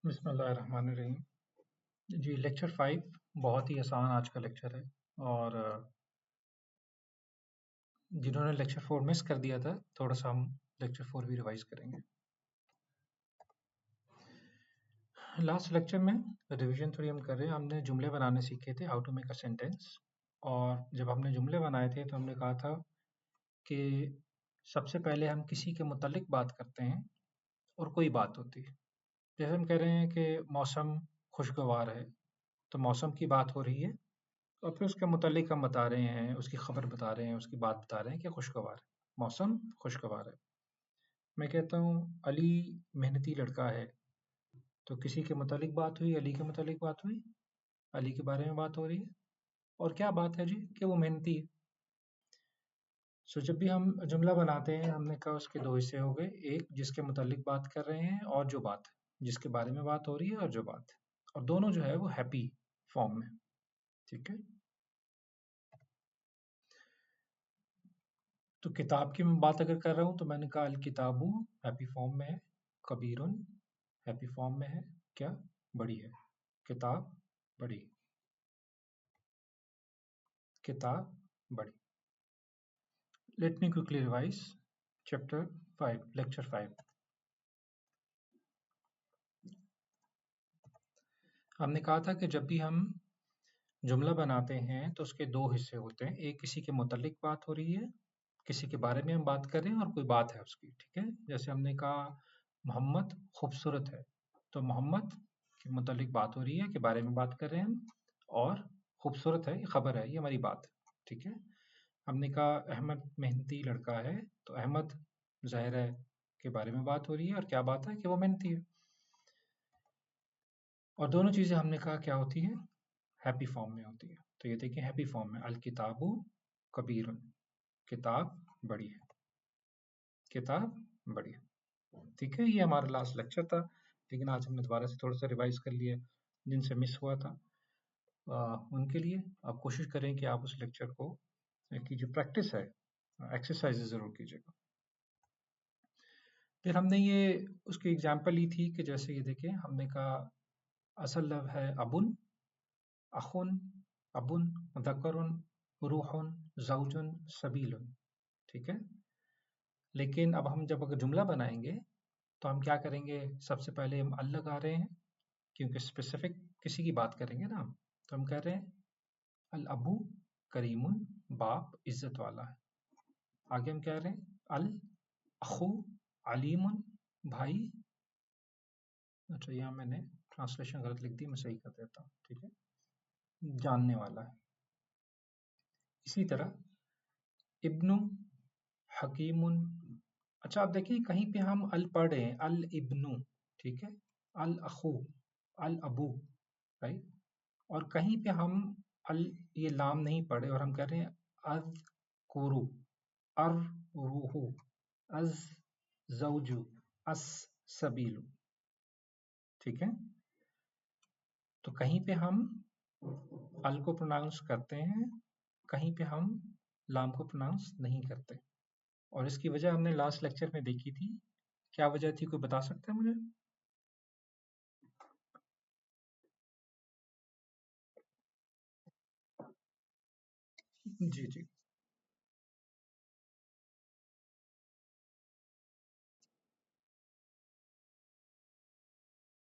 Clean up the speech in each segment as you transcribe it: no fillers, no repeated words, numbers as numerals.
बिस्मिल्लाहिर्रहमानिर्रहीम। जी, लेक्चर 5 बहुत ही आसान आज का लेक्चर है। और जिन्होंने लेक्चर 4 मिस कर दिया था, थोड़ा सा हम लेक्चर 4 भी रिवाइज करेंगे। लास्ट लेक्चर में रिवीजन थोड़ी हम कर रहे हैं। हमने जुमले बनाने सीखे थे, how to make a sentence. और जब हमने जुमले बनाए थे तो हमने कहा था कि सबसे पहले हम किसी के मुतालिक बात करते हैं और कोई बात होती है। जैसे हम कह रहे हैं कि मौसम खुशगवार है, तो मौसम की बात हो रही है और फिर उसके मुतालिक हम बता रहे हैं, उसकी खबर बता रहे हैं, उसकी बात बता रहे हैं कि खुशगवार है, मौसम खुशगवार है। मैं कहता हूँ अली मेहनती लड़का है, तो किसी के मुतालिक बात हुई, अली के मुतालिक बात हुई, अली के बारे में बात हो रही है। और क्या बात है जी कि वो मेहनती है। सो जब भी हम जुमला बनाते हैं, हमने कहा उसके दो हिस्से हो गए, एक जिसके मुतालिक बात कर रहे हैं और जो बात जिसके बारे में बात हो रही है और जो बात, और दोनों जो है वो हैप्पी फॉर्म में। ठीक है, तो किताब की मैं बात अगर कर रहा हूँ तो मैंने कहा अल किताबु हैप्पी फॉर्म में है, कबीरुन हैप्पी फॉर्म में है, क्या बड़ी है, किताब बड़ी, किताब बड़ी। Let me quickly revise chapter 5 lecture 5। हमने कहा था कि जब भी हम जुमला बनाते हैं तो उसके दो हिस्से होते हैं, एक किसी के मुतालिक बात हो रही है, किसी के बारे में हम बात कर रहे हैं और कोई बात है उसकी। ठीक है, जैसे हमने कहा मोहम्मद खूबसूरत है, तो मोहम्मद के मुतालिक बात हो रही है, के बारे में बात कर रहे हैं हम, और खूबसूरत है, ये खबर है, ये हमारी बात है। ठीक है, हमने कहा अहमद मेहनती लड़का है, तो अहमद ज़ाहिर है के बारे में बात हो रही है, और क्या बात है कि वो मेहनती है। और दोनों चीज़ें हमने कहा क्या होती है, हैप्पी फॉर्म में होती है। तो ये देखिए हैप्पी फॉर्म में, अल किताबु कबीरुन, किताब बड़ी है, किताब बड़ी है। ठीक है, ये हमारा लास्ट लेक्चर था, लेकिन आज हमने दोबारा से थोड़ा सा रिवाइज कर लिया जिनसे मिस हुआ था। उनके लिए आप कोशिश करें कि आप उस लेक्चर को की जो प्रैक्टिस है, एक्सरसाइज ज़रूर कीजिएगा। फिर हमने ये उसकी एग्जाम्पल ली थी कि जैसे ये देखिए हमने कहा असल लव है अबुन, अखुन, अबुन, मुदक्करुन, रूहुन, ज़ौजुन, सबीलुन। ठीक है, लेकिन अब हम जब अगर जुमला बनाएंगे तो हम क्या करेंगे, सबसे पहले हम अल लगा रहे हैं क्योंकि स्पेसिफिक किसी की बात करेंगे ना हम। तो हम कह रहे हैं अल अबू करीमुन, बाप इज्जत वाला है। आगे हम कह रहे हैं अल अखू अलीमुन, भाई। अच्छा, यहाँ मैंने ट्रांसलेशन गलत लिख दी, मैं सही कर देता हूँ। ठीक है, जानने वाला है। इसी तरह इब्नु हकीमुन। अच्छा, आप देखिए कहीं पे हम अल पढ़ रहे हैं, अल इब्नु, ठीक है, अल अखू, अल अबू, राइट। और कहीं पे हम अल ये लाम नहीं पढ़े और हम कह रहे हैं अज कुरु, अर रूहु, अज जौजु, अस सबीलु। ठीक है, तो कहीं पे हम अल को प्रोनाउंस करते हैं, कहीं पे हम लाम को प्रोनाउंस नहीं करते। और इसकी वजह हमने लास्ट लेक्चर में देखी थी। क्या वजह थी, कोई बता सकता है मुझे? जी जी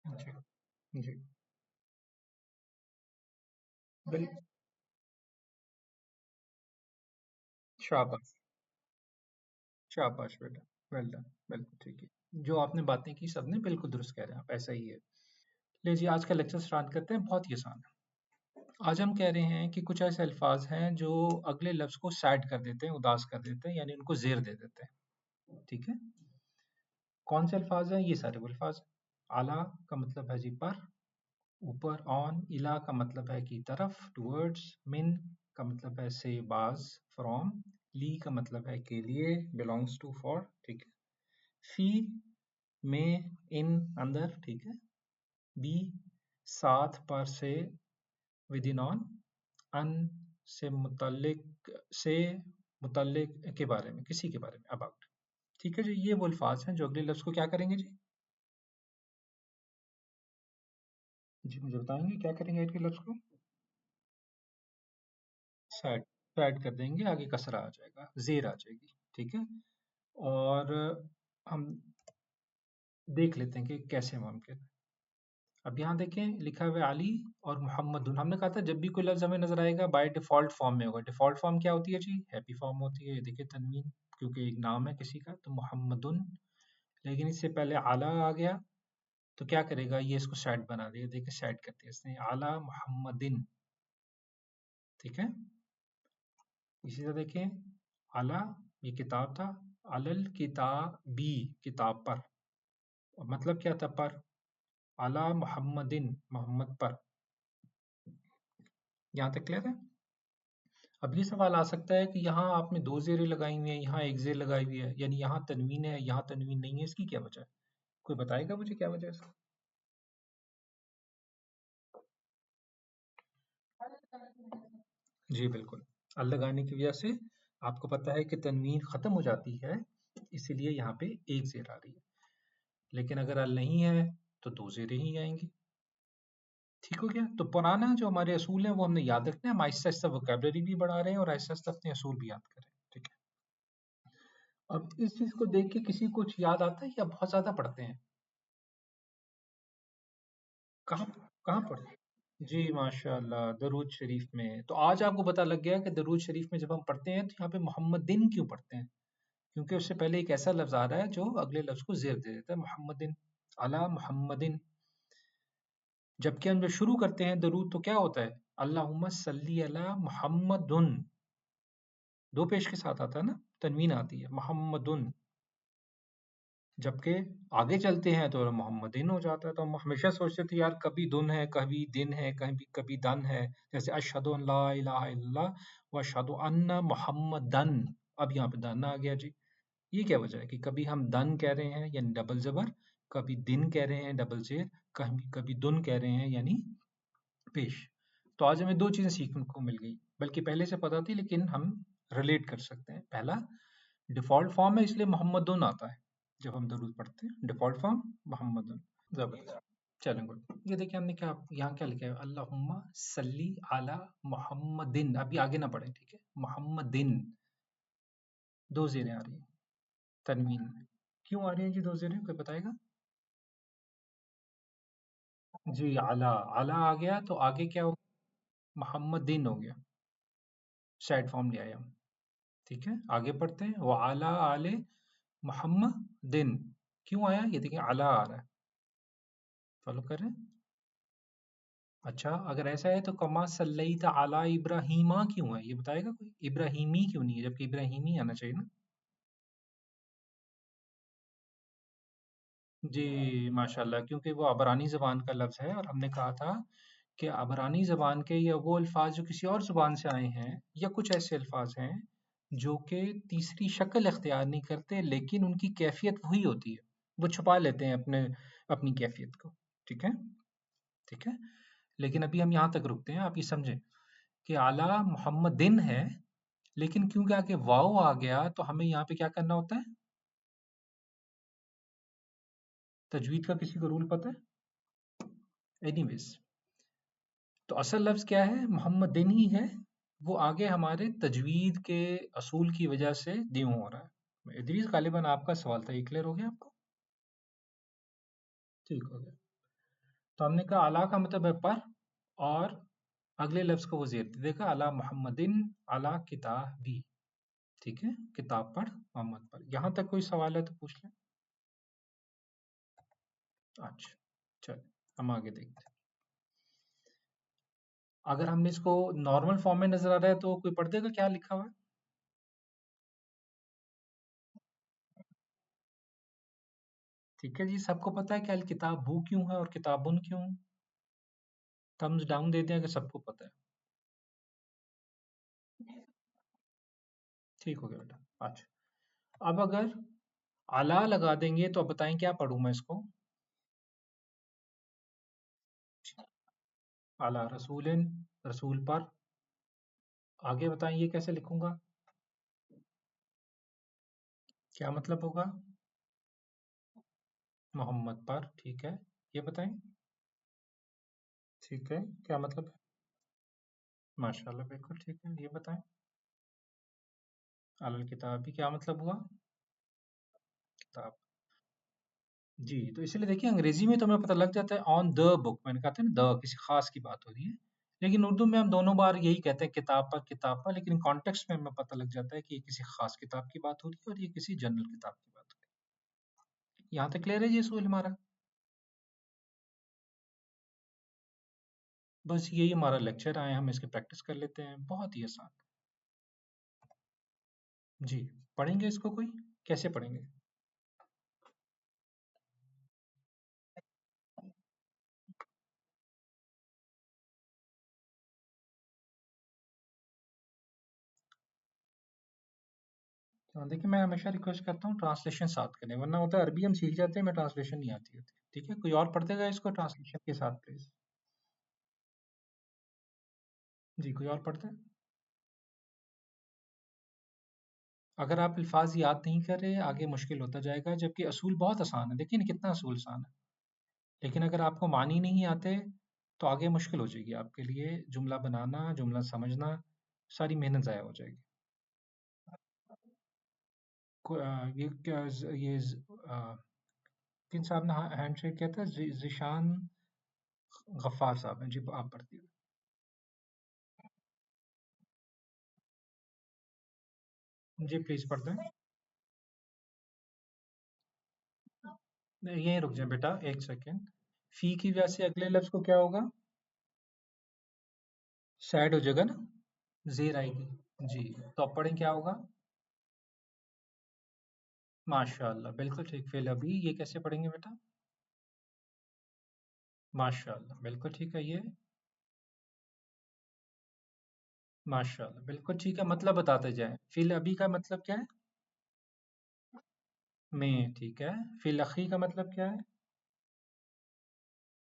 जी जी, बिल शाबाश, शाबाश बेटा, वेल डन, बिल्कुल ठीक है। जो आपने बातें की सबने बिल्कुल दुरुस्त कह रहे हैं आप, ऐसा ही है। ले जी, आज का लेक्चर स्टार्ट करते हैं, बहुत ही आसान है। आज हम कह रहे हैं कि कुछ ऐसे अल्फाज हैं जो अगले लफ्ज को सैड कर देते हैं, उदास कर देते हैं, यानी उनको जेर दे देते हैं। ठीक है, कौन से अल्फाज हैं? ये सारे वो अल्फाज। आला का मतलब है जी पर, ऊपर। ऑन, इला का मतलब है कि तरफ, टुवर्ड्स। मिन का मतलब है से, बाज, फ्रॉम। ली का मतलब है के लिए, बिलोंग्स टू, फॉर। ठीक है, फी में, इन, अंदर। ठीक है, बी साथ, पर से, विद इन, ऑन। अन से मुतल्लिक, से मुतल्लिक के बारे में, किसी के बारे में, अबाउट। ठीक है जी, ये वो अल्फाज हैं जो अगले लफ्ज को क्या करेंगे जी, जी मुझे बताएंगे क्या करेंगे ऐड के लफ्ज को? सैड, सैड कर देंगे, आगे कसरा आ जाएगा, जेर आ जाएगी, ठीक है। और हम देख लेते हैं कि कैसे मुमकिन है। अब यहाँ देखें लिखा हुआ है अली और मोहम्मदुन। हमने कहा था जब भी कोई लफ्ज हमें नजर आएगा बाय डिफॉल्ट फॉर्म में होगा। डिफॉल्ट फॉर्म क्या होती है जी? हैप्पी फॉर्म होती है। ये देखिए तनवीन, क्योंकि एक नाम है किसी का, तो मोहम्मदुन। लेकिन इससे पहले आला आ गया, तो क्या करेगा ये? इसको सेट बना दिया। देखिए सेट कर दिया इसने, आला मोहम्मदिन, ठीक है। इसी तरह देखें आला, ये किताब था, अलल किताबी, किताब पर। और मतलब क्या था? पर। आला मोहम्मदिन, मोहम्मद पर। यहाँ तक क्लियर है? अब ये सवाल आ सकता है कि यहाँ आपने दो जेरें लगाई हुई हैं, यहाँ एक जेर लगाई हुई है, यानी यहाँ तनवीन है, यहाँ तनवीन नहीं है, इसकी क्या वजह है? कोई बताएगा मुझे क्या वजह है इसकी? जी बिल्कुल, अल लगाने की वजह से आपको पता है कि तनवीन खत्म हो जाती है, इसीलिए यहाँ पे एक जेर आ रही है। लेकिन अगर अल नहीं है तो दो जेरें ही आएंगी। ठीक हो गया? तो पुराना जो हमारे असूल हैं वो हमने याद रखना है। हम आहिस्ता आहिस्ता वोकेबलरी भी बढ़ा रहे हैं और आहिस्ता आहिस्ता अपने असूल भी याद कर रहे हैं, ठीक है। अब इस चीज को देख के किसी को कुछ याद आता है या बहुत ज्यादा पढ़ते हैं? कहाँ कहाँ पढ़ते हैं? जी माशाल्लाह, दरूद शरीफ में। तो आज आपको पता लग गया कि दरूद शरीफ में जब हम पढ़ते हैं तो यहाँ पे मोहम्मदिन क्यों पढ़ते हैं? क्योंकि उससे पहले एक ऐसा लफ्ज आ रहा है जो अगले लफ्ज को जेर दे देता है, मोहम्मदिन, अला मोहम्मदिन। जबकि हम जब शुरू करते हैं दरूद तो क्या होता है? अल्लाहुम्मा सल्ली अला मुहम्मदुन, दो पेश के साथ आता है ना, तनवीन आती है, मोहम्मदुन। जबकि आगे चलते हैं तो मोहम्मदीन हो जाता है। तो हम हमेशा सोचते थे यार कभी दुन है, कभी दिन है, कभी कभी दन है। जैसे अशहदु अन ला इलाहा इल्लल्लाह व अशहदु अन्ना मुहम्मदन, अब यहाँ पे दन आ गया जी। ये क्या वजह है कि कभी हम दन कह रहे हैं यानी डबल जबर, कभी दिन कह रहे हैं डबल जेर, कभी कभी दुन कह रहे हैं यानी पेश। तो आज हमें दो चीजें सीखने को मिल गई, बल्कि पहले से पता थी लेकिन हम रिलेट कर सकते हैं। पहला, डिफ़ॉल्ट फॉर्म है इसलिए मोहम्मदुन आता है जब हम दरूद पढ़ते हैं, डिफ़ॉल्ट फॉर्म मोहम्मदुन। ज़बरदस्त। चलें गुड। ये देखिए हमने क्या यहाँ क्या लिखा है? अल्लाहुम्मा सल्ली अला मुहम्मदिन। अभी आगे ना पढ़ें, ठीक है? मुहम्मदिन, दो ज़ेरें आ रही हैं तनवीन में। क्यों आ रही हैं जी दो ज़ेरें? कोई बताएगा? जी अला, अला आ गया तो आगे क्या हो? मुहम्मदिन हो गया, सैड फॉर्म ले आए हम, ठीक है। आगे पढ़ते हैं, वो अला आले मुहम्मदिन। क्यों आया? ये देखिए अला आ रहा है, फॉलो कर रहे हैं? अच्छा, अगर ऐसा है तो कमा सल्लैता अला इब्राहीमा क्यों है? ये बताएगा कोई? इब्राहीमी क्यों नहीं है जबकि इब्राहीमी आना चाहिए ना? जी माशाल्लाह, क्योंकि वो अबरानी ज़बान का लफ्ज़ है और हमने कहा था कि अबरानी ज़बान के या वो अल्फाज जो किसी और ज़ुबान से आए हैं या कुछ ऐसे अल्फाज हैं जो कि तीसरी शक्ल इख्तियार नहीं करते लेकिन उनकी कैफियत वही होती है, वो छुपा लेते हैं अपनी कैफियत को, ठीक है, ठीक है। लेकिन अभी हम यहाँ तक रुकते हैं, आप ये समझें कि आला मोहम्मदिन है, लेकिन क्योंकि आगे वाओ आ गया तो हमें यहाँ पे क्या करना होता है? तजवीद का किसी को रूल पता है? एनीवेज, तो असल लफ्ज़ क्या है? मोहम्मदिन ही है। वो आगे हमारे तजवीद के असूल की वजह से ड्यू हो रहा है। इदरीस, गालिबन आपका सवाल था, ये क्लियर हो गया आपको? ठीक हो गया। तो हमने कहा अला का मतलब है पर, और अगले लफ्ज़ को वो ज़ेर दे देगा, अला मोहम्मदिन अला किताबी, ठीक है, किताब पर, मोहम्मद पर। यहाँ तक कोई सवाल है तो पूछ लें। अच्छा, चलो हम आगे देखते हैं। अगर हमने इसको नॉर्मल फॉर्म में नजर आ रहा है तो कोई पढ़ देगा क्या लिखा हुआ है? ठीक है जी, सबको पता है कि अल किताब भू क्यों है और किताबुन क्यों? थम्स डाउन दे दें अगर सबको पता है। ठीक हो गया बेटा। अच्छा, अब अगर अला लगा देंगे तो अब बताएं क्या पढ़ूं मैं इसको? अला रसूलिन, रसूल पर। आगे बताएं ये कैसे लिखूंगा? क्या मतलब होगा? मोहम्मद पर, ठीक है। ये बताएं। ठीक है, क्या मतलब है? माशाल्लाह, बिल्कुल ठीक है, ये बताएं। अलल किताब भी क्या मतलब हुआ? किताब। जी, तो इसीलिए देखिए अंग्रेजी में तो हमें पता लग जाता है ऑन द बुक, मैंने कहा था ना द किसी खास की बात हो रही है। लेकिन उर्दू में हम दोनों बार यही कहते हैं किताब पर, लेकिन कॉन्टेक्स्ट में हमें पता लग जाता है कि ये किसी खास किताब की बात हो रही है और ये किसी जनरल किताब की बात हो रही है। यहाँ तक क्लियर है ये सूल हमारा? बस यही हमारा लेक्चर आए, हम इसकी प्रैक्टिस कर लेते हैं, बहुत ही आसान। जी, पढ़ेंगे इसको कोई? कैसे पढ़ेंगे? तो देखिए मैं हमेशा रिक्वेस्ट करता हूँ ट्रांसलेशन साथ करें, वरना होता है अरबी हम सीख जाते हैं, मैं ट्रांसलेशन नहीं आती होती। ठीक है, कोई और पढ़ देगा इसको ट्रांसलेशन के साथ प्लीज। जी, कोई और पढ़ता है? अगर आप अल्फाज याद नहीं कर रहे आगे मुश्किल होता जाएगा, जबकि असूल बहुत आसान है। देखिए ना कितना असूल आसान है, लेकिन अगर आपको मानी नहीं आते तो आगे मुश्किल हो जाएगी आपके लिए। जुमला बनाना, जुमला समझना, सारी मेहनत ज़ाया हो जाएगी। ये क्या किन साहब ने हैंड शेक किया था? जिशान गफ्फार साहब हैं जी, आप पढ़ती हैं। जी प्लीज पढ़ते हैं। नहीं, यहीं रुक जाए बेटा, एक सेकेंड। फी की वजह से अगले लफ्ज को क्या होगा? सैड हो जाएगा ना, जेर आएगी। जी, तो अब पढ़ें क्या होगा? माशाअल्लाह, बिल्कुल ठीक। फेल अभी ये कैसे पढ़ेंगे बेटा? माशाअल्लाह, बिल्कुल ठीक है ये। माशाअल्लाह, बिल्कुल ठीक है। मतलब बताते जाएं। फिल अभी का मतलब क्या है? में, ठीक है। फिल अखी का मतलब क्या है?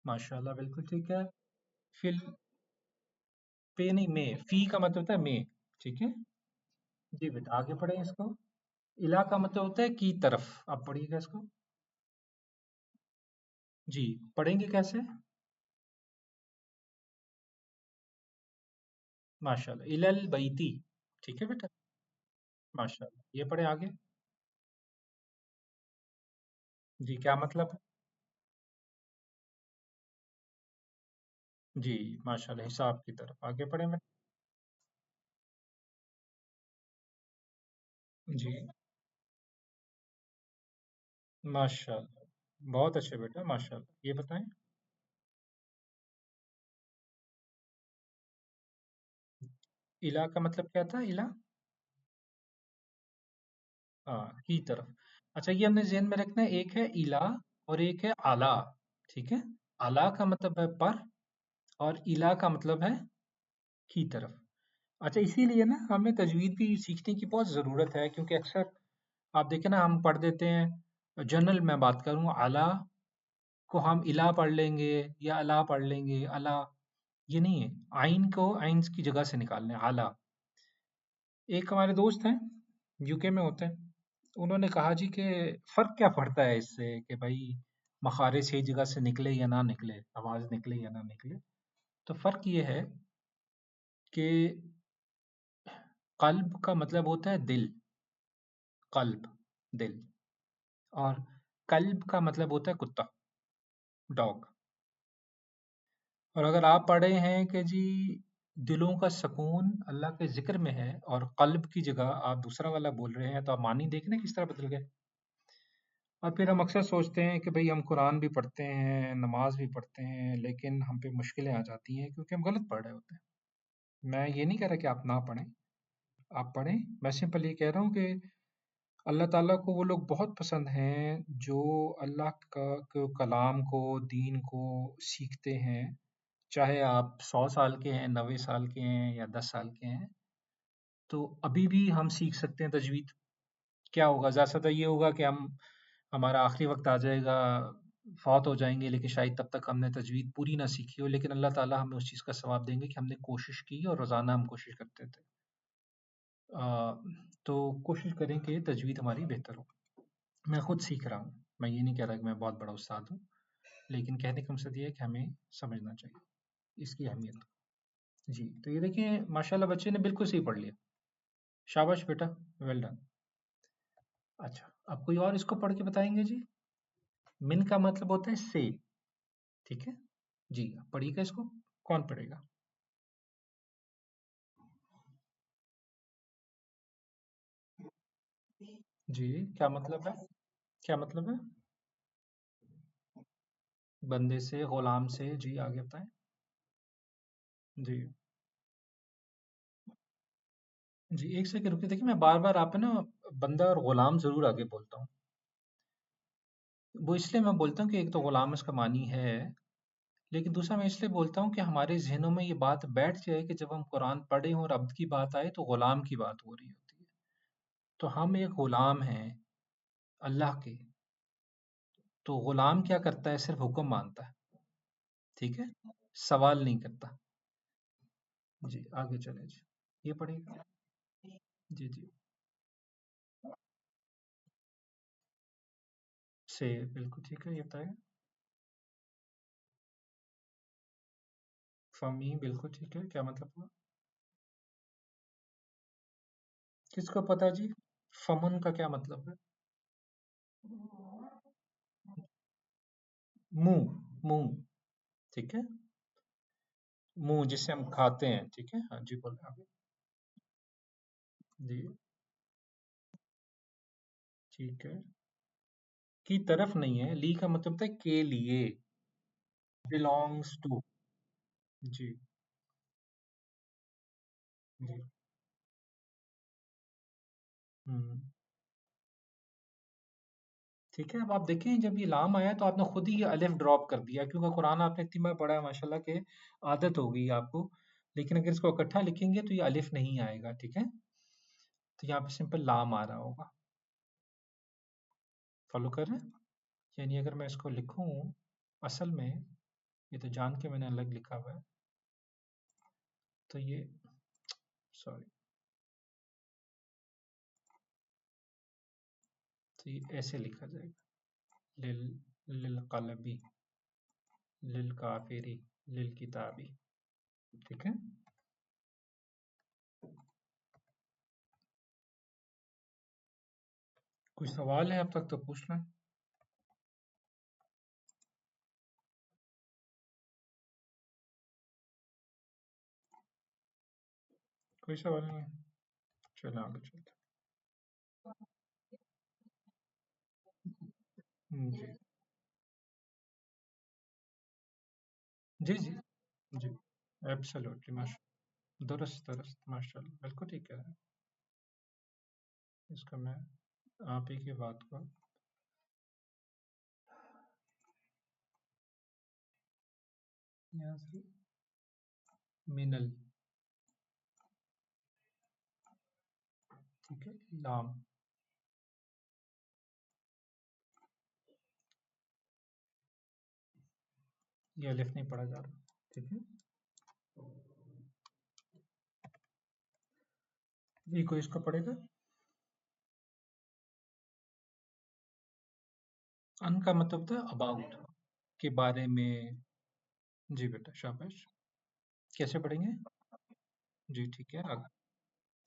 माशाअल्लाह, बिल्कुल ठीक है। फिल पे नहीं, में। फी का मतलब होता है में। ठीक है। जी बेटा, आगे पढ़ें इसको। इला का मतलब होता है की तरफ। आप पढ़िएगा इसको। जी, पढ़ेंगे कैसे? माशाल्लाह, इलल बैती। ठीक है बेटा। माशाल्लाह, ये पढ़े आगे। जी, क्या मतलब? जी, माशाल्लाह, हिसाब की तरफ। आगे पढ़े मैं। जी, माशाल्लाह, बहुत अच्छे बेटा, माशाल्लाह। ये बताएं। इला का मतलब क्या था? इला, हाँ, की तरफ। अच्छा, ये हमने ज़हन में रखना है, एक है इला और एक है आला। ठीक है। आला का मतलब है पर, और इला का मतलब है की तरफ। अच्छा, इसीलिए ना हमें तजवीद भी सीखने की बहुत ज़रूरत है, क्योंकि अक्सर आप देखें ना हम पढ़ देते हैं, जनरल मैं बात करूँ, आला को हम इला पढ़ लेंगे या अला पढ़ लेंगे। अला ये नहीं है, आइन को आइन की जगह से निकालना है, आला। एक हमारे दोस्त हैं, यूके में होते हैं, उन्होंने कहा जी कि फ़र्क क्या पड़ता है इससे कि भाई मखारिज सही जगह से निकले या ना निकले, आवाज़ निकले या ना निकले। तो फ़र्क ये है कि क़ल्ब का मतलब होता है दिल, क़ल्ब, दिल। और कल्ब का मतलब होता है कुत्ता, डॉग। और अगर आप पढ़े हैं कि जी दिलों का सुकून अल्लाह के ज़िक्र में है और क़ल्ब की जगह आप दूसरा वाला बोल रहे हैं, तो आप मानी देख ना किस तरह बदल गए। और फिर हम अक्सर सोचते हैं कि भई हम कुरान भी पढ़ते हैं, नमाज़ भी पढ़ते हैं, लेकिन हम पे मुश्किलें आ जाती हैं क्योंकि हम गलत पढ़ रहे होते हैं। मैं ये नहीं कह रहा कि आप ना पढ़ें, आप पढ़ें। मैं सिंपल ये कह रहा हूँ कि अल्लाह ताला को वो लोग बहुत पसंद हैं जो अल्लाह का को कलाम को, दीन को सीखते हैं। चाहे आप 100 साल के हैं, 90 साल के हैं या 10 साल के हैं, तो अभी भी हम सीख सकते हैं तजवीद। क्या होगा? ज़्यादा से ज़्यादा ये होगा कि हम हमारा आखिरी वक़्त आ जाएगा, फ़ौत हो जाएँगे, लेकिन शायद तब तक हमने तजवीद पूरी ना सीखी हो, लेकिन अल्लाह ताला हमें उस चीज़ का सवाब देंगे कि हमने कोशिश की और रोज़ाना हम कोशिश करते थे। अ, तो कोशिश करें कि तजवीद हमारी बेहतर हो। मैं खुद सीख रहा हूँ, मैं ये नहीं कह रहा कि मैं बहुत बड़ा उस्ताद हूँ, लेकिन कहने का मकसद ये है कि हमें समझना चाहिए। इसकी अहमियत। जी, तो ये देखिए माशाल्लाह बच्चे ने बिल्कुल सही पढ़ लिया। शाबाश बेटा, वेल डन। अच्छा, अब कोई और इसको पढ़ के बताएंगे जी? मिन का मतलब होता है से, ठीक है? जी, पढ़िएगा इसको। कौन पढ़ेगा? जी, क्या मतलब है? क्या मतलब है? बंदे से, गुलाम से। जी, आगे बताएं। जी, जी, एक सेकंड रुकिए। देखिए मैं बार-बार आप है ना बंदा और गुलाम ज़रूर आगे बोलता हूँ। वो इसलिए मैं बोलता हूँ कि एक तो गुलाम इसका मानी है, लेकिन दूसरा मैं इसलिए बोलता हूँ कि हमारे ज़हनों में ये बात बैठ जाए कि जब हम कुरान पढ़ें और अब्द की बात आए तो गुलाम की बात हो रही होती है। तो हम एक गुलाम हैं अल्लाह के, तो गुलाम क्या करता है? सिर्फ हुक्म मानता है, ठीक है? सवाल नहीं करता। जी, आगे चलें जी। ये पढ़िएगा। जी, जी। से बिल्कुल ठीक है, ये बताएं। फमी बिल्कुल ठीक है, क्या मतलब हुआ? किसको पता जी? फमन का क्या मतलब है? मुंह, मुंह, ठीक है? मुंह जिससे हम खाते हैं, ठीक है? हाँ जी, बोले आगे। जी, ठीक है। की तरफ नहीं है, ली का मतलब था के लिए, बिलोंग्स टू। जी, जी। हम्म, ठीक है। अब आप देखें जब ये लाम आया तो आपने खुद ही ये अलिफ ड्रॉप कर दिया, क्योंकि कुरान आपने इतनी बार पढ़ा है माशाल्लाह के, आदत हो गई आपको। लेकिन अगर इसको इकट्ठा लिखेंगे तो ये अलिफ नहीं आएगा, ठीक है? तो यहाँ पे सिंपल लाम आ रहा होगा। फॉलो कर रहे हैं? यानी अगर मैं इसको लिखूं असल में, ये तो जान के मैंने अलग लिखा हुआ है, तो ये, सॉरी, तो ये ऐसे लिखा जाएगा। लिल, लिल कलबी, लिल काफिरी, लिल किताबी, ठीक है? कोई सवाल है अब तक तो पूछ लें। कोई सवाल नहीं है? चलो आगे चलते हैं। जी, जी, जी, जी, एब्सोल्युटली माशा, दुरुस्त दुरुस्त, माशाल्लाह, बिल्कुल ठीक कह रहे हैं। इसका मैं आप ही की बात को यहाँ से मिनल, ठीक है, लाम, ये अलिफ नहीं पढ़ा जा रहा, ठीक है? ये कोई इसको पढ़ेगा? अन का मतलब था अबाउट, के बारे में। जी बेटा, शाबाश। कैसे पढ़ेंगे? जी, ठीक है,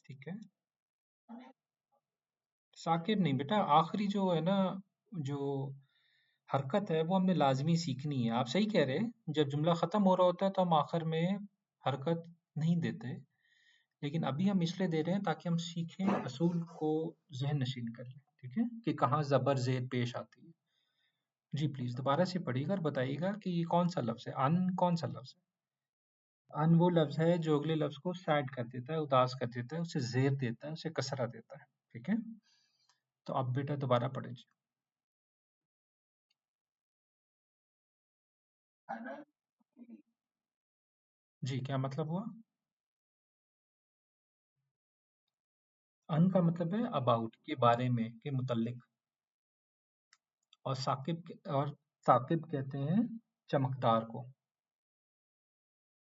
ठीक है। साकिब नहीं बेटा, आखिरी जो है ना, जो हरकत है वो हमने लाजमी सीखनी है। आप सही कह रहे हैं, जब जुमला खत्म हो रहा होता है तो हम आखिर में हरकत नहीं देते, लेकिन अभी हम इसलिए दे रहे हैं ताकि हम सीखें, असूल को जहन नशीन कर लें, ठीक है? कि कहाँ जबर जेर पेश आती है। जी प्लीज दोबारा से पढ़िएगा और बताइएगा कि ये कौन सा लफ्ज है, अन कौन सा लफ्ज है? अन वो लफ्ज है जो अगले लफ्ज को सैड कर देता है, उदास कर देता है, उसे जेर देता है, उसे कसरा देता है, ठीक है? तो अब बेटा दोबारा पढ़े जी। जी, क्या मतलब हुआ? अन का मतलब है अबाउट, के बारे में, के मुतल्लिक। और और साकिब कहते हैं चमकदार को।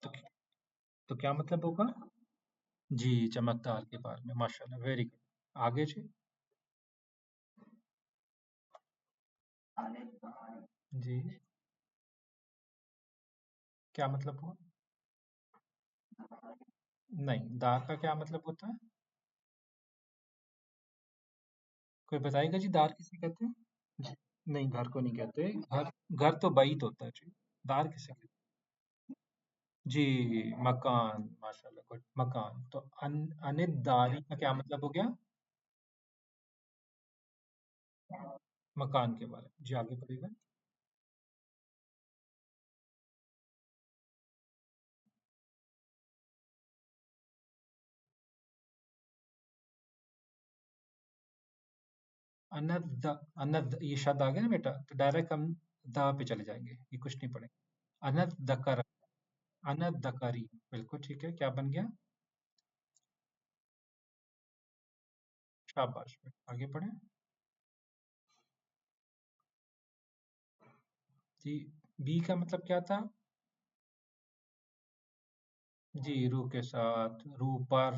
तो, तो क्या मतलब होगा? जी, चमकदार के बारे में, माशाल्लाह, वेरी गुड। आगे जी। जी, क्या मतलब हुआ? नहीं, दार का क्या मतलब होता है? कोई बताएगा जी, दार किसे कहते हैं? जी, नहीं, घर को नहीं कहते। घर, घर तो बैत होता है जी। दार किसे कहते हैं? जी, मकान, माशाल्लाह, गुड, मकान। तो अनित दारी का क्या मतलब हो गया? मकान के बारे में। जी, आगे बढ़िएगा। अनद, अनद, ये शब्द आ गया ना बेटा, तो डायरेक्ट हम द पे चले जाएंगे, ये कुछ नहीं पढ़ेंगे। अनद दकर, अनद दकरी, बिल्कुल ठीक है। क्या बन गया? शाबाश, आगे बढ़े। जी, बी का मतलब क्या था? जी, रू के साथ, रू पर।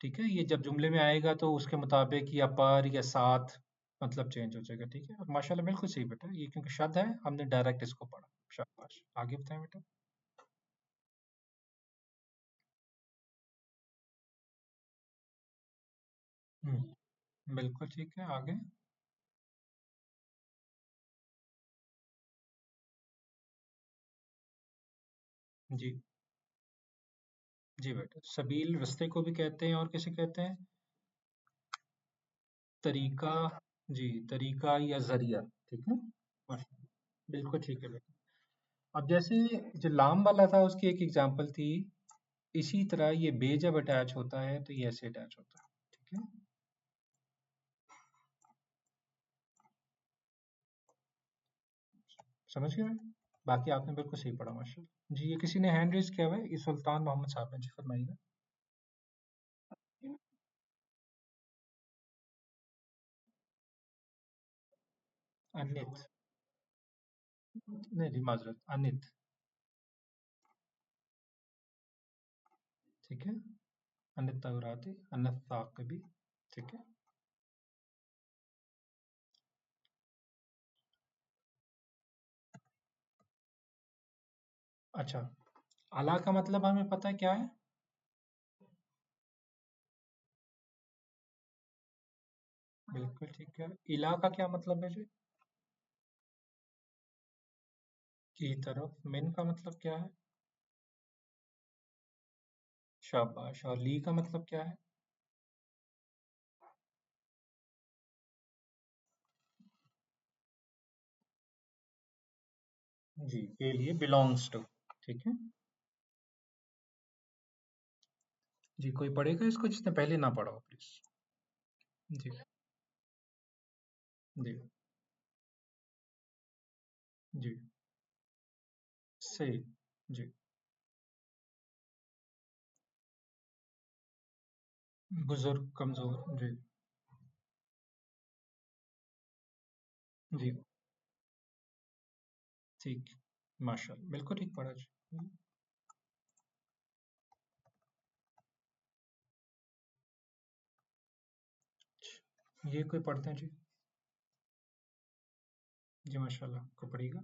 ठीक है, ये जब जुमले में आएगा तो उसके मुताबिक या पर या साथ मतलब चेंज हो जाएगा। ठीक है, और माशाल्लाह बिल्कुल सही बेटा, ये क्योंकि शब्द है, हमने डायरेक्ट इसको पढ़ा। शाबाश, आगे बताएं बेटा। बिल्कुल ठीक है, आगे। जी, जी बेटा, सबील रास्ते को भी कहते हैं, और किसे कहते हैं? तरीका। जी, तरीका या जरिया। ठीक है, माशाल्लाह, बिल्कुल ठीक है बेटा। अब जैसे जो लाम वाला था उसकी एक एग्जांपल थी, इसी तरह ये बे जब अटैच होता है तो ये ऐसे अटैच होता है। ठीक है, समझ गए? बाकी आपने बिल्कुल सही पढ़ा, माशाल्लाह जी। ये किसी ने हैंड रेज किया हुआ है, ये सुल्तान मोहम्मद साहब हैं जी, फरमाइएगा। अनित, नहीं जी, माजरत, अनित। ठीक है, अनित तवराती, अनित ताकबी। ठीक है, अच्छा, अला का मतलब हमें पता है क्या है? बिल्कुल ठीक है। इला का क्या मतलब है जी? की तरफ। मिन का मतलब क्या है? शाबाश, और ली का मतलब क्या है? जी, के लिए, बिलोंग्स टू। ठीक है जी, कोई पढ़ेगा इसको जिसने पहले ना पढ़ा हो, प्लीज? जी, जी, जी, सही, जी, बुजुर्ग, कमजोर, जी, जी, ठीक, माशाल्लाह, बिल्कुल ठीक पढ़ा जी। ये कोई पढ़ते हैं जी? जी, माशाल्लाह, को पढ़ेगा।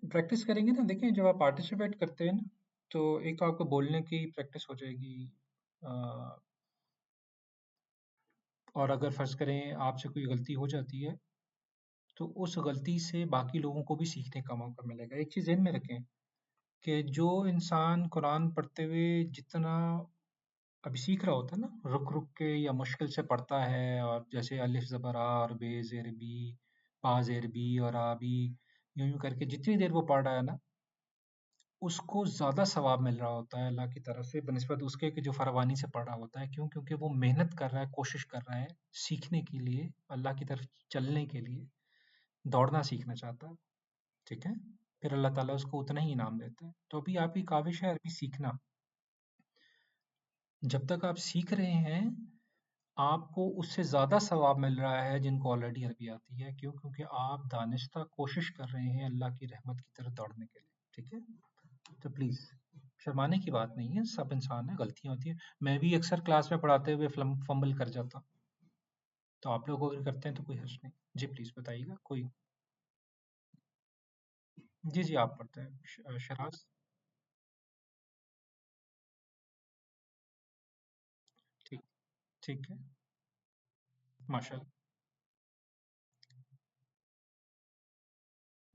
प्रैक्टिस करेंगे ना, देखिए जब आप पार्टिसिपेट करते हैं ना, तो एक तो आपको बोलने की प्रैक्टिस हो जाएगी, अ, और अगर फर्ज करें आपसे कोई गलती हो जाती है, तो उस गलती से बाकी लोगों को भी सीखने का मौका मिलेगा। एक चीज़ ज़हन में रखें कि जो इंसान कुरान पढ़ते हुए जितना अभी सीख रहा होता है ना, रुक-रुक के या मुश्किल से पढ़ता है, और जैसे अलिफ ज़बर आ और बे ज़ेर बी, बा ज़ेर बी और आ बी, यूँ-यूँ करके जितनी देर वो पढ़ रहा है ना, उसको ज़्यादा सवाब मिल रहा होता है अल्लाह की तरफ से बनिस्बत उसके कि जो फ़रवानी से पढ़ रहा होता है। क्यों? क्योंकि वो मेहनत कर रहा है, कोशिश कर रहा है सीखने के लिए, अल्लाह की तरफ चलने के लिए, दौड़ना सीखना चाहता है। ठीक है? फिर अल्लाह ताला उसको उतना ही इनाम देता है। तो अभी आपकी काविश है अरबी सीखना। जब तक आप सीख रहे हैं, आपको उससे ज़्यादा सवाब मिल रहा है जिनको ऑलरेडी अरबी आती है। क्यों? क्योंकि आप दानिस्ता कोशिश कर रहे हैं अल्लाह की रहमत की तरफ दौड़ने के लिए। ठीक है? तो प्लीज़ शर्माने की बात नहीं है, सब इंसान है, गलतियाँ होती हैं। मैं भी अक्सर क्लास में पढ़ाते हुए फंबल कर जाता हूँ, तो आप लोग अगर करते हैं तो कोई हर्ज नहीं। जी प्लीज़ बताइएगा कोई। जी जी, आप पढ़ते हैं शराज। ठीक। ठीक है। माशाल्लाह।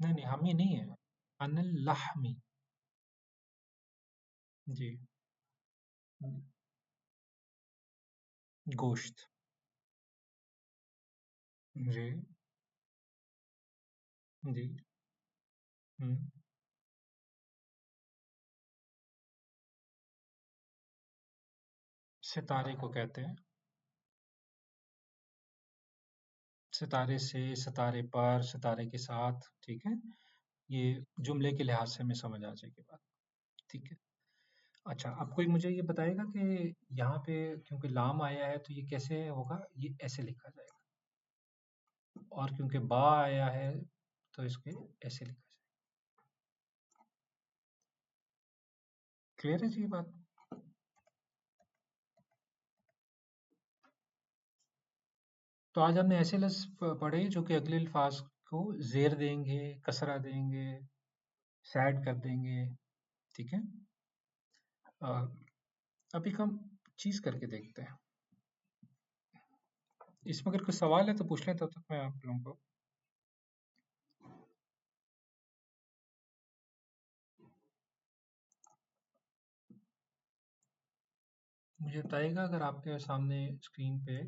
नहीं नहीं, हम ही नहीं है। अनिल लाहमी। जी। गोश्त। जी। जी। हम्म। सितारे को कहते हैं। सितारे से, सितारे पर, सितारे के साथ, ठीक है। ये जुमले के लिहाज से हमें समझ आ जाएगी बात। ठीक है। अच्छा, अब कोई मुझे ये बताएगा कि यहाँ पे क्योंकि लाम आया है तो ये कैसे होगा, ये ऐसे लिखा जाएगा, और क्योंकि बा आया है तो इसके ऐसे लिखा जाएगा। क्लियर है जी ये बात? तो आज हमने ऐसे लफ्ज़ पढ़े जो कि अगले अल्फाज को जेर देंगे, कसरा देंगे, सैड कर देंगे। ठीक है। अ, अब एक हम चीज़ करके देखते हैं। इसमें अगर कोई सवाल है तो पूछ लें, तब तक मैं आप लोगों को। मुझे बताइएगा अगर आपके सामने स्क्रीन पे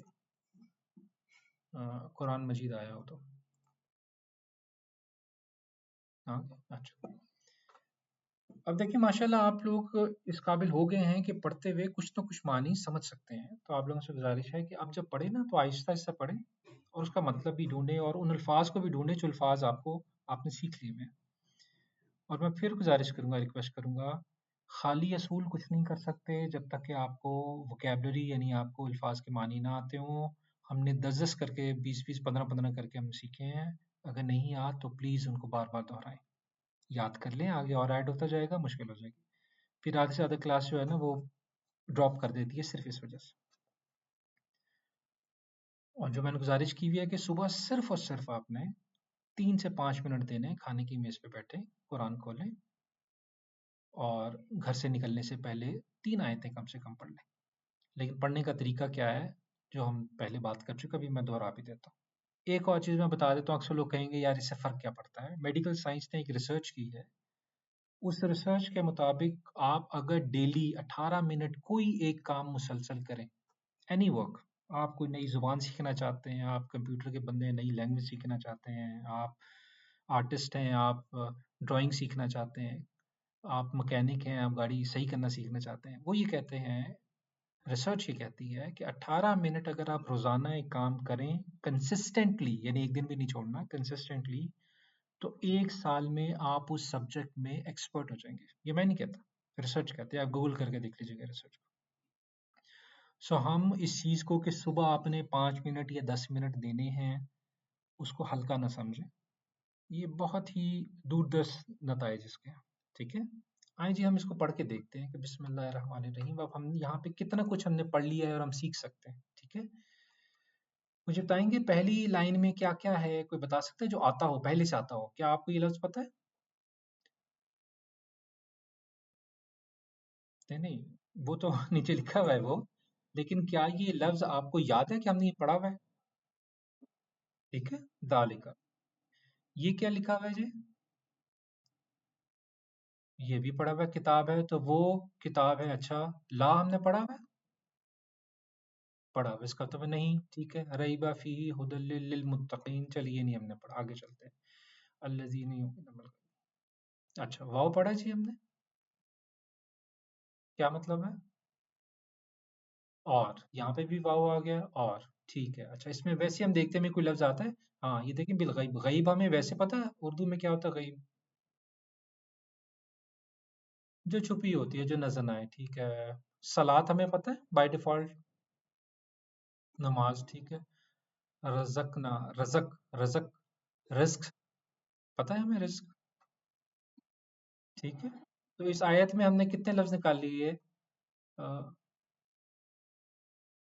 कुरान मजीद आया हो तो। हाँ। अच्छा। अब देखिए माशाल्लाह आप लोग इस काबिल हो गए हैं कि पढ़ते हुए कुछ ना कुछ मानी समझ सकते हैं, तो आप लोगों से गुजारिश है कि आप जब पढ़ें ना तो आहिस्ता आहिस्ता पढ़ें, और उसका मतलब भी ढूंढें और उन अल्फाज को भी ढूंढें जो अल्फाज आपको आपने सीख लिए हैं। और मैं फिर गुजारिश करूंगा, रिक्वेस्ट करूंगा, खाली असूल कुछ नहीं कर सकते जब तक कि आपको वोकेबलरी यानी आपको अल्फाज के मानी ना आते हों। हमने 10-10 करके, 20-20, 15-15 करके हम सीखे हैं। अगर नहीं याद तो प्लीज़ उनको बार बार दोहराएं, याद कर लें, आगे और ऐड होता जाएगा, मुश्किल हो जाएगी। फिर आधे से ज़्यादा क्लास जो है ना वो ड्रॉप कर देती है सिर्फ इस वजह से। और जो मैंने गुजारिश की हुई है कि सुबह सिर्फ और सिर्फ आपने 3 से 5 मिनट देने, खाने की मेज़ पे बैठे कुरान खोलें और घर से निकलने से पहले 3 आयतें कम से कम पढ़ लें। लेकिन पढ़ने का तरीका क्या है, जो हम पहले बात कर चुके, अभी मैं दोहरा भी देता हूँ। एक और चीज़ मैं बता देता हूँ, अक्सर लोग कहेंगे यार इससे फ़र्क क्या पड़ता है। मेडिकल साइंस ने एक रिसर्च की है, उस रिसर्च के मुताबिक आप अगर डेली 18 मिनट कोई एक काम मुसलसल करें, एनी वर्क, आप कोई नई ज़ुबान सीखना चाहते हैं, आप कंप्यूटर के बंदे हैं, नई लैंग्वेज सीखना चाहते हैं, आप आर्टिस्ट हैं, आप ड्राइंग सीखना चाहते हैं, आप मैकेनिक हैं, आप गाड़ी सही करना सीखना चाहते हैं, वो ये कहते हैं, रिसर्च ये कहती है कि 18 मिनट अगर आप रोज़ाना एक काम करें कंसिस्टेंटली, यानी एक दिन भी नहीं छोड़ना, कंसिस्टेंटली, तो 1 साल में आप उस सब्जेक्ट में एक्सपर्ट हो जाएंगे। ये मैं नहीं कहता, रिसर्च कहते हैं, आप गूगल करके देख लीजिएगा रिसर्च को। सो हम इस चीज़ को कि सुबह आपने 5 मिनट या 10 मिनट देने हैं, उसको हल्का ना समझें। ये बहुत ही दूरदर्श नताइज इसके हैं। ठीक है। आइए जी हम इसको पढ़ के देखते हैं कि बिस्मिल्लाहिर्रहमानिर्रहीम, अब हम यहाँ पे कितना कुछ हमने पढ़ लिया है और हम सीख सकते हैं। ठीक है। मुझे बताएंगे पहली लाइन में क्या क्या है, कोई बता सकता है जो आता हो, पहले से आता हो? क्या आपको ये लफ्ज पता है? नहीं नहीं, वो तो नीचे लिखा हुआ है वो, लेकिन क्या ये लफ्ज आपको याद है कि हमने ये पढ़ा हुआ है? ठीक है। दालिका। ये क्या लिखा हुआ है जी? ये भी पढ़ा हुआ है, किताब है, तो वो किताब है। अच्छा, ला हमने पढ़ा हुआ है? पढ़ा हुआ है, इसका तो मैं नहीं। ठीक है। रईबा फीही हुदल लिल मुत्तकीन, चलिए नहीं हमने पढ़ा, आगे चलते हैं। अल्लज़ीना युमिनून बिल। अच्छा, वाव पढ़ा जी हमने? क्या मतलब है? और यहाँ पे भी वाव आ गया, और ठीक है। अच्छा, इसमें वैसे हम देखते हैं में कोई लफ्ज आता है? हाँ, ये देखें, बिल गईब। गईब हमें वैसे पता है उर्दू में क्या होता है गईब? जो छुपी होती है, जो नजर ना आए। ठीक है। सलात हमें पता है बाय डिफॉल्ट, नमाज। ठीक है। रज़कना, रज़क, रज़क, रिज़्क, पता है हमें रिज़्क। ठीक है। तो इस आयत में हमने कितने लफ्ज निकाल लिए? अ,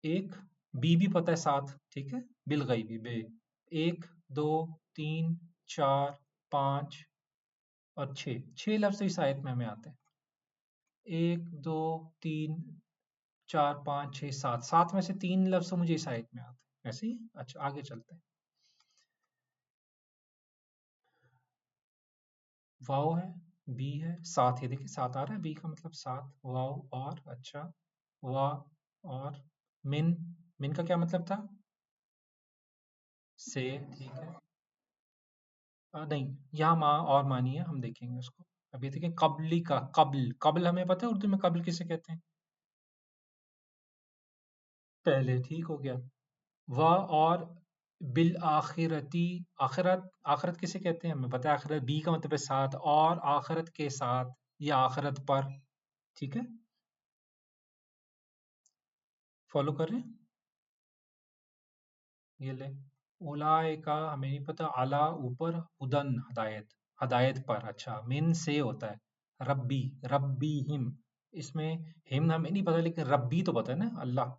एक, बी भी पता है 7। ठीक है। बिल गईबी बे, 1, 2, 3, 4, 5, और छः, छः लफ्ज इस आयत में हमें आते हैं। एक, दो, तीन, चार, पाँच, छः, सात, सात में से तीन लफ्ज तो मुझे इस आयत में आते हैं, ऐसे ही। अच्छा, आगे चलते हैं। वाव है, बी है, सात है, देखिए सात आ रहा है, बी का मतलब सात, वाव और, अच्छा, वाह और, मिन, मिन का क्या मतलब था? से, ठीक है। नहीं, यहाँ माँ और मानी है, हम देखेंगे उसको। अब ये देखें, कबली का कबल, कबल हमें पता है उर्दू में कबल किसे कहते हैं? पहले, ठीक हो गया। वाह और, बिल आखिरती, आखिरत, आखिरत किसे कहते हैं? हमें पता है आखिरत, बी का मतलब है साथ, और आखिरत के साथ या आखिरत पर, ठीक है। फॉलो कर रहे हैं? ये ले, उलाए का हमें नहीं पता, आला ऊपर, हुदन हदायत, हदायत पर, अच्छा, मिन से होता है, रब्बी, रब्बी हिम, इसमें हिम हमें नहीं पता, लेकिन रब्बी तो पता है ना, अल्लाह,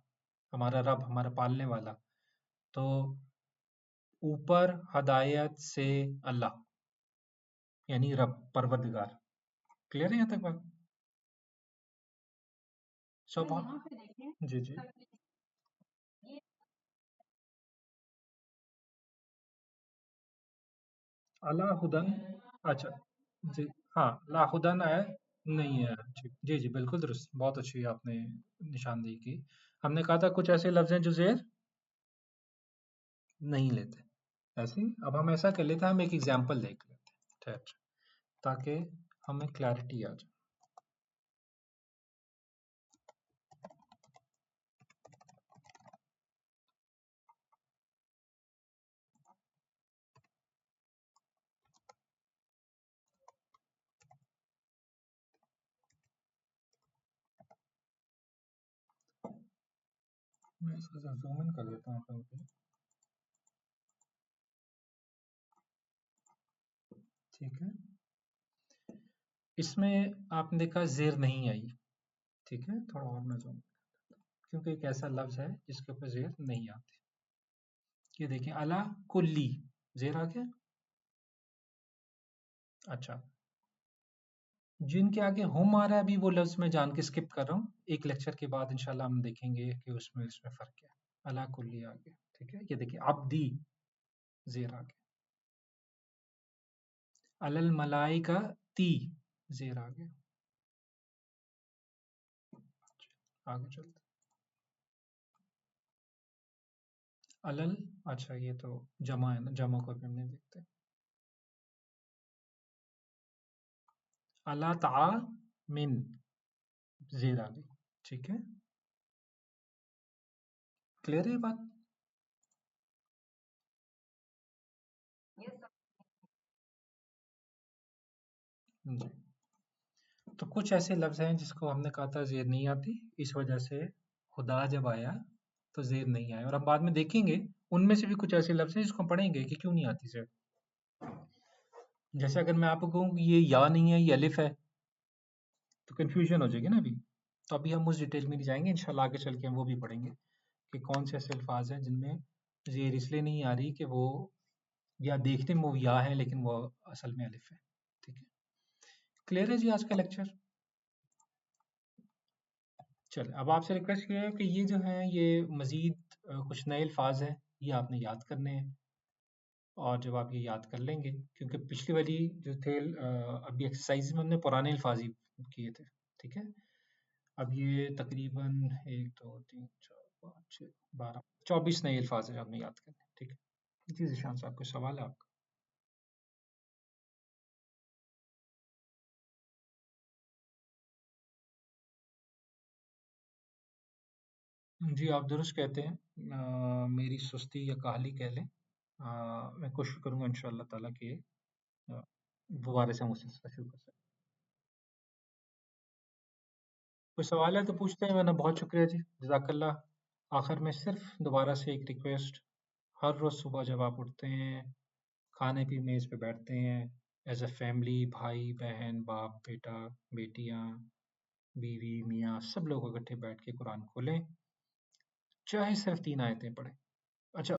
हमारा रब, हमारा पालने वाला। तो ऊपर हदायत से अल्लाह, यानी रब, परवरदिगार। क्लियर है यहाँ तक बात? सब जी जी। अला हुदन, अच्छा, जी, हाँ, ला हुदन है, नहीं है, जी जी जी, बिल्कुल दुरुस्त, बहुत अच्छी आपने निशानदेही की। हमने कहा था कुछ ऐसे लफ्ज हैं जो जेर नहीं लेते, ऐसे ही। अब हम ऐसा कर लेते हैं, हम एक एग्जांपल देख लेते हैं, ठहर, ताकि हमें क्लैरिटी आ जाए। मैं इसको जूम इन कर देता हूँ कहीं पे, ठीक है। इसमें आपने देखा जेर नहीं आई, ठीक है, थोड़ा और मैं जूम, क्योंकि एक ऐसा लफ्ज है जिसके ऊपर जेर नहीं आती। ये देखें, अला कुल्ली, जेर आ गया, अच्छा। जिनके आगे हम आ रहा है, अभी वो लफ्ज मैं जान के स्किप कर रहा हूँ, एक लेक्चर के बाद इंशाल्लाह हम देखेंगे कि उसमें इसमें फर्क क्या है। अला कुल्ली आ गया, ठीक है। ये देखिए, अब्दी, जेर आ गया। अलल मलाइका ती, जेर आ गया। आगे चलते, अलल, अच्छा, ये तो जमा है ना, जमा को भी हमने देखते हैं। अला ता मिन, जेर आ गई, ठीक है। क्लियर है ये बात? जी। तो कुछ ऐसे लफ्ज हैं जिसको हमने कहा था जेर नहीं आती, इस वजह से खुदा जब आया तो जेर नहीं आया, और हम बाद में देखेंगे उनमें से भी कुछ ऐसे लफ्ज हैं जिसको हम पढ़ेंगे कि क्यों नहीं आती जेर। जैसे अगर मैं आपको कहूँ कि ये या नहीं है, ये अलिफ है, तो कंफ्यूजन हो जाएगी ना अभी। तो अभी हम उस डिटेल में नहीं जाएंगे, इंशाल्लाह आगे चल के हम वो भी पढ़ेंगे कि कौन से ऐसे अल्फाज हैं जिनमें जेर इसलिए नहीं आ रही कि वो या देखने में वो या है लेकिन वो असल में अलिफ है, ठीक है। क्लियर है जी आज का लेक्चर? चलिए, अब आपसे रिक्वेस्ट ये है कि ये जो है ये मज़ीद कुछ नए अल्फाज हैं, ये आपने याद करने हैं। और जब आप ये याद कर लेंगे, क्योंकि पिछली वाली जो थे अभी एक्सरसाइज में हमने पुराने अल्फाज ही किए थे, ठीक है। अब ये तकरीबन 1, 2, 3, 4, 5, 6, 12, 24 नए अल्फाज हैं जो आपने याद करने हैं, ठीक है। जी ज़ीशान साहब, कोई सवाल है आपका? जी, आप दुरुस्त कहते हैं। मेरी सुस्ती या काहली कह लें। मैं कोशिश करूँगा इंशाअल्लाह ताला कि अ, दोबारा से हम उस सिलसिला शुरू कर सकें। कोई सवाल है तो पूछते हैं, वरना बहुत शुक्रिया जी, जज़ाकल्लाह। आखिर में सिर्फ दोबारा से एक रिक्वेस्ट, हर रोज़ सुबह जब आप उठते हैं, खाने की मेज़ पे बैठते हैं, एज़ अ फैमिली, भाई बहन, बाप बेटा, बेटियाँ, बीवी मियाँ, सब लोग इकट्ठे बैठ के कुरान खोलें, चाहे सिर्फ 3 आयतें पढ़ें। अच्छा,